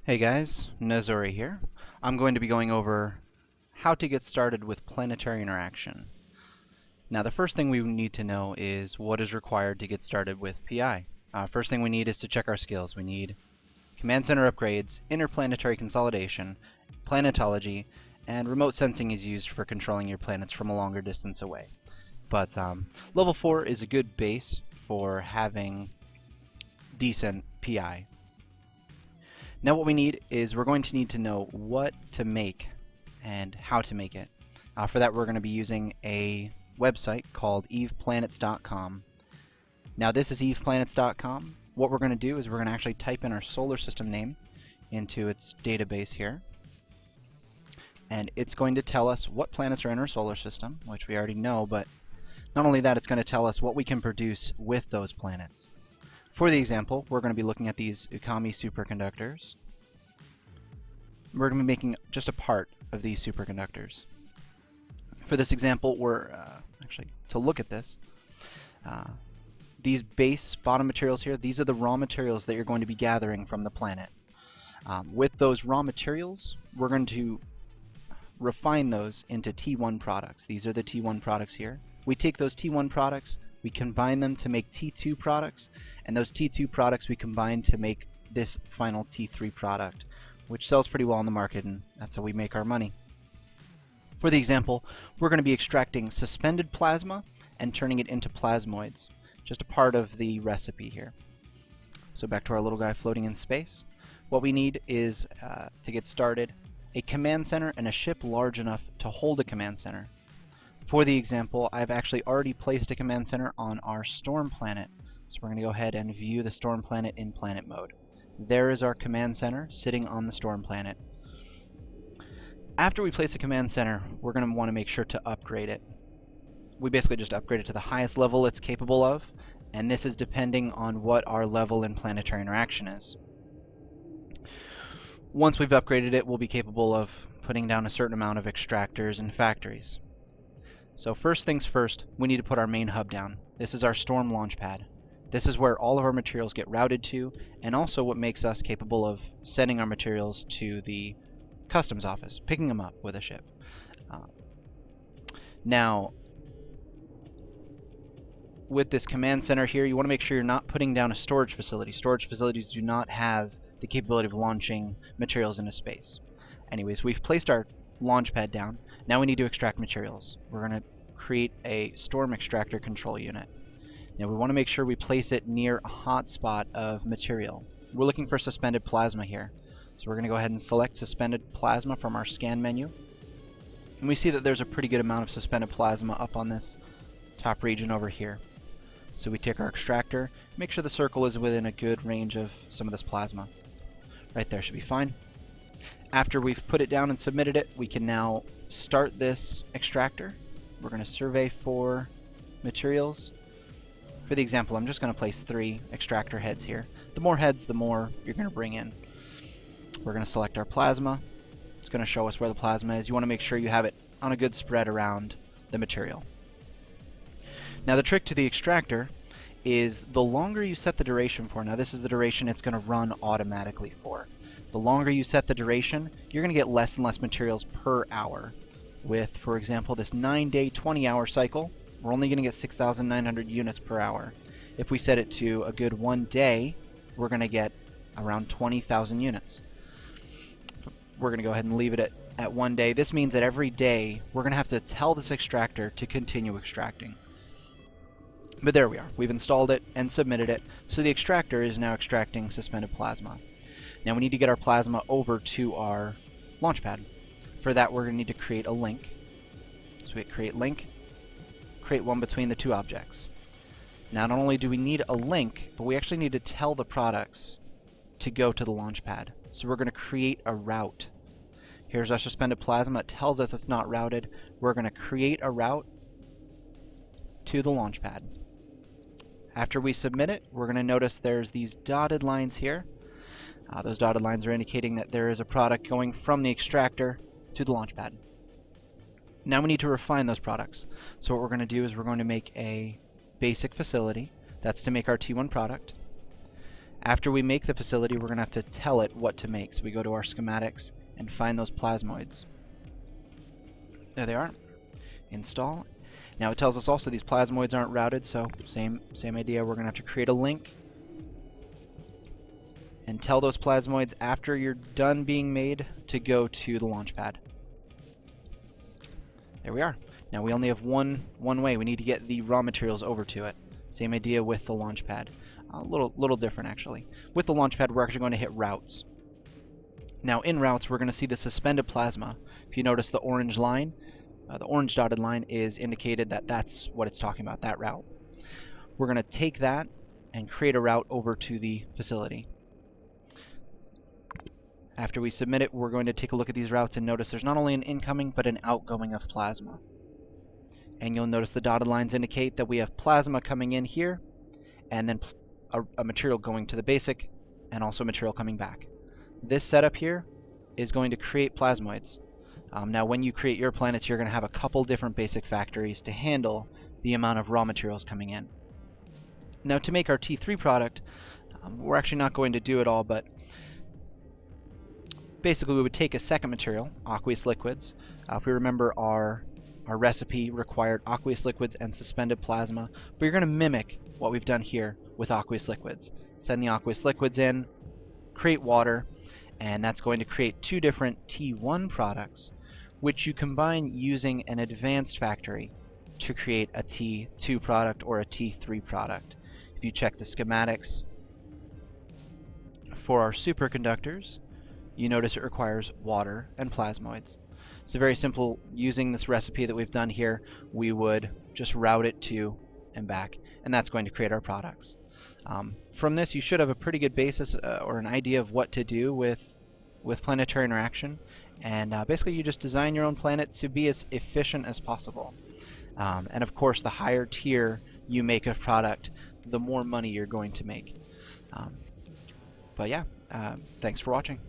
Hey guys, Nazori here. I'm going to be going over how to get started with Planetary Interaction. Now the first thing we need to know is what is required to get started with PI. First thing we need is to check our skills. We need Command Center upgrades, interplanetary consolidation, planetology, and remote sensing is used for controlling your planets from a longer distance away. But level 4 is a good base for having decent PI. Now what we need is we're going to need to know what to make and how to make it. For that we're going to be using a website called Eveplanetscom. Now this is Eveplanets.com. What we're going to do is we're going to actually type in our solar system name into its database here. And it's going to tell us what planets are in our solar system, which we already know, but not only that, it's going to tell us what we can produce with those planets. For the example, we're going to be looking at these Ukami superconductors. We're going to be making just a part of these superconductors. For this example, we're actually, to look at this, these base bottom materials here, these are the raw materials that you're going to be gathering from the planet. With those raw materials, we're going to refine those into T1 products. These are the T1 products here. We take those T1 products, we combine them to make T2 products, and those T2 products we combine to make this final T3 product, which sells pretty well on the market, and that's how we make our money. For the example, we're going to be extracting suspended plasma and turning it into plasmoids, just a part of the recipe here. So back to our little guy floating in space. What we need is, to get started, a command center and a ship large enough to hold a command center. For the example, I've actually already placed a command center on our storm planet. So we're going to go ahead and view the storm planet in planet mode. There is our command center sitting on the storm planet. After we place a command center, we're going to want to make sure to upgrade it. We basically just upgrade it to the highest level it's capable of, and this is depending on what our level in planetary interaction is. Once we've upgraded it, we'll be capable of putting down a certain amount of extractors and factories. So first things first, we need to put our main hub down. This is our storm launch pad. This is where all of our materials get routed to, and also what makes us capable of sending our materials to the customs office, picking them up with a ship. Now, with this command center here, you want to make sure you're not putting down a storage facility. Storage facilities do not have the capability of launching materials into space. Anyways, we've placed our launch pad down. Now we need to extract materials. We're going to create a storm extractor control unit. Now we want to make sure we place it near a hot spot of material. We're looking for suspended plasma here. So we're going to go ahead and select suspended plasma from our scan menu. And we see that there's a pretty good amount of suspended plasma up on this top region over here. So we take our extractor, make sure the circle is within a good range of some of this plasma. Right there should be fine. After we've put it down and submitted it, we can now start this extractor. We're going to survey for materials. For the example, I'm just going to place 3 extractor heads here. The more heads, the more you're going to bring in. We're going to select our plasma. It's going to show us where the plasma is. You want to make sure you have it on a good spread around the material. Now the trick to the extractor is the longer you set the duration for, now this is the duration it's going to run automatically for. The longer you set the duration, you're going to get less and less materials per hour. With, for example, this 9-day, 20-hour cycle, we're only going to get 6,900 units per hour. If we set it to a good 1 day, we're going to get around 20,000 units. We're going to go ahead and leave it at 1 day. This means that every day, we're going to have to tell this extractor to continue extracting. But there we are. We've installed it and submitted it, so the extractor is now extracting suspended plasma. Now we need to get our plasma over to our launch pad. For that, we're going to need to create a link. So we hit create link, create one between the 2 objects. Now not only do we need a link, but we actually need to tell the products to go to the launch pad. So we're going to create a route. Here's our suspended plasma. It tells us it's not routed. We're going to create a route to the launch pad. After we submit it, we're going to notice there's these dotted lines here. Those dotted lines are indicating that there is a product going from the extractor to the launch pad. Now we need to refine those products. So what we're going to do is we're going to make a basic facility. That's to make our T1 product. After we make the facility, we're going to have to tell it what to make. So we go to our schematics and find those plasmoids. There they are. Install. Now it tells us also these plasmoids aren't routed, so same idea. We're going to have to create a link and tell those plasmoids after you're done being made to go to the launch pad. There we are. Now we only have one way. We need to get the raw materials over to it. Same idea with the launch pad. A little different actually. With the launch pad, we're actually going to hit routes. Now in routes, we're going to see the suspended plasma. If you notice the orange line, the orange dotted line is indicated that that's what it's talking about, that route. We're going to take that and create a route over to the facility. After we submit it, we're going to take a look at these routes and notice there's not only an incoming but an outgoing of plasma. And you'll notice the dotted lines indicate that we have plasma coming in here, and then a material going to the basic, and also material coming back. This setup here is going to create plasmoids. Now when you create your planets, you're going to have a couple different basic factories to handle the amount of raw materials coming in. Now to make our T3 product, we're actually not going to do it all, but basically we would take a second material, aqueous liquids. If we remember, our recipe required aqueous liquids and suspended plasma, but you're going to mimic what we've done here with aqueous liquids. Send the aqueous liquids in, create water, and that's going to create two different T1 products, which you combine using an advanced factory to create a T2 product or a T3 product. If you check the schematics for our superconductors, you notice it requires water and plasmoids. So very simple. Using this recipe that we've done here, we would just route it to and back, and that's going to create our products. From this, you should have a pretty good basis or an idea of what to do with Planetary Interaction, and basically you just design your own planet to be as efficient as possible. And of course, the higher tier you make a product, the more money you're going to make. But yeah, thanks for watching.